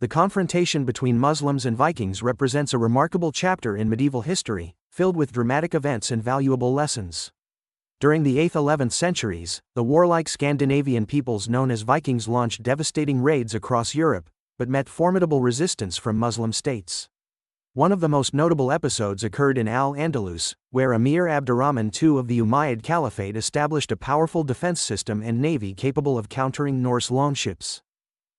The confrontation between Muslims and Vikings represents a remarkable chapter in medieval history, filled with dramatic events and valuable lessons. During the 8th–11th centuries, the warlike Scandinavian peoples known as Vikings launched devastating raids across Europe, but met formidable resistance from Muslim states. One of the most notable episodes occurred in Al-Andalus, where Emir Abdurrahman II of the Umayyad Caliphate established a powerful defense system and navy capable of countering Norse longships.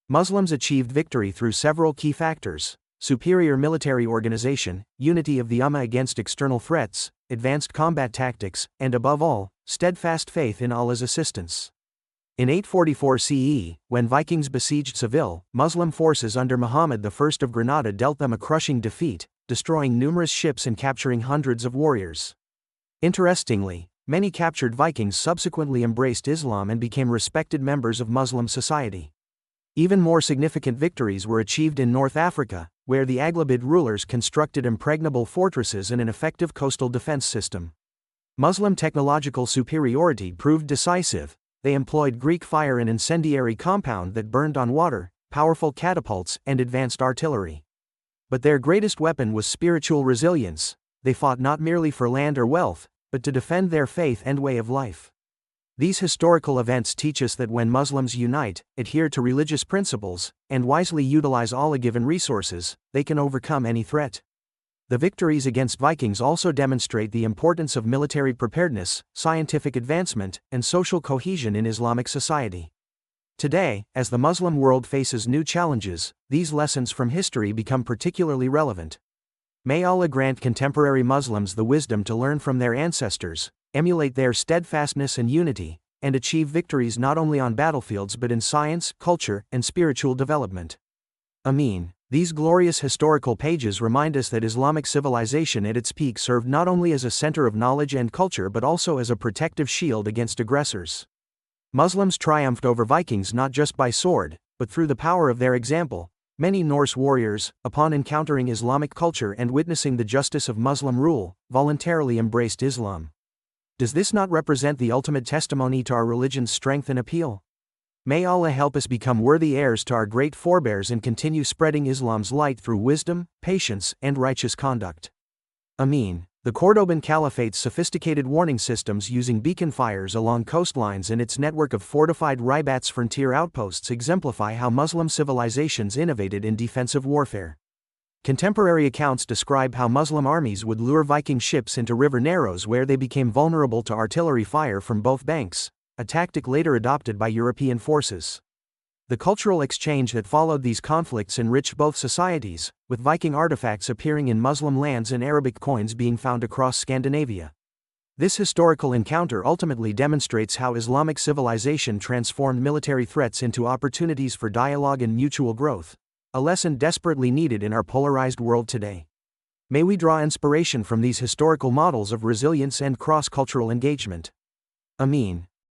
Muslims achieved victory through several key factors: superior military organization, unity of the ummah against external threats, advanced combat tactics, and above all, steadfast faith in Allah's assistance. In 844 CE, when Vikings besieged Seville, Muslim forces under Muhammad I of Granada dealt them a crushing defeat, destroying numerous ships and capturing hundreds of warriors. Interestingly, many captured Vikings subsequently embraced Islam and became respected members of Muslim society. Even more significant victories were achieved in North Africa, where the Aghlabid rulers constructed impregnable fortresses and an effective coastal defense system. Muslim technological superiority proved decisive. They employed Greek fire, an incendiary compound that burned on water, powerful catapults, and advanced artillery. But their greatest weapon was spiritual resilience. They fought not merely for land or wealth, but to defend their faith and way of life. These historical events teach us that when Muslims unite, adhere to religious principles, and wisely utilize Allah-given resources, they can overcome any threat. The victories against Vikings also demonstrate the importance of military preparedness, scientific advancement, and social cohesion in Islamic society. Today, as the Muslim world faces new challenges, these lessons from history become particularly relevant. May Allah grant contemporary Muslims the wisdom to learn from their ancestors, emulate their steadfastness and unity, and achieve victories not only on battlefields but in science, culture, and spiritual development. Ameen. These glorious historical pages remind us that Islamic civilization at its peak served not only as a center of knowledge and culture but also as a protective shield against aggressors. Muslims triumphed over Vikings not just by sword, but through the power of their example. Many Norse warriors, upon encountering Islamic culture and witnessing the justice of Muslim rule, voluntarily embraced Islam. Does this not represent the ultimate testimony to our religion's strength and appeal? May Allah help us become worthy heirs to our great forebears and continue spreading Islam's light through wisdom, patience, and righteous conduct. Ameen. The Cordoban Caliphate's sophisticated warning systems using beacon fires along coastlines and its network of fortified ribats frontier outposts exemplify how Muslim civilizations innovated in defensive warfare. Contemporary accounts describe how Muslim armies would lure Viking ships into river narrows where they became vulnerable to artillery fire from both banks, a tactic later adopted by European forces. The cultural exchange that followed these conflicts enriched both societies, with Viking artifacts appearing in Muslim lands and Arabic coins being found across Scandinavia. This historical encounter ultimately demonstrates how Islamic civilization transformed military threats into opportunities for dialogue and mutual growth, a lesson desperately needed in our polarized world today. May we draw inspiration from these historical models of resilience and cross-cultural engagement. Ameen.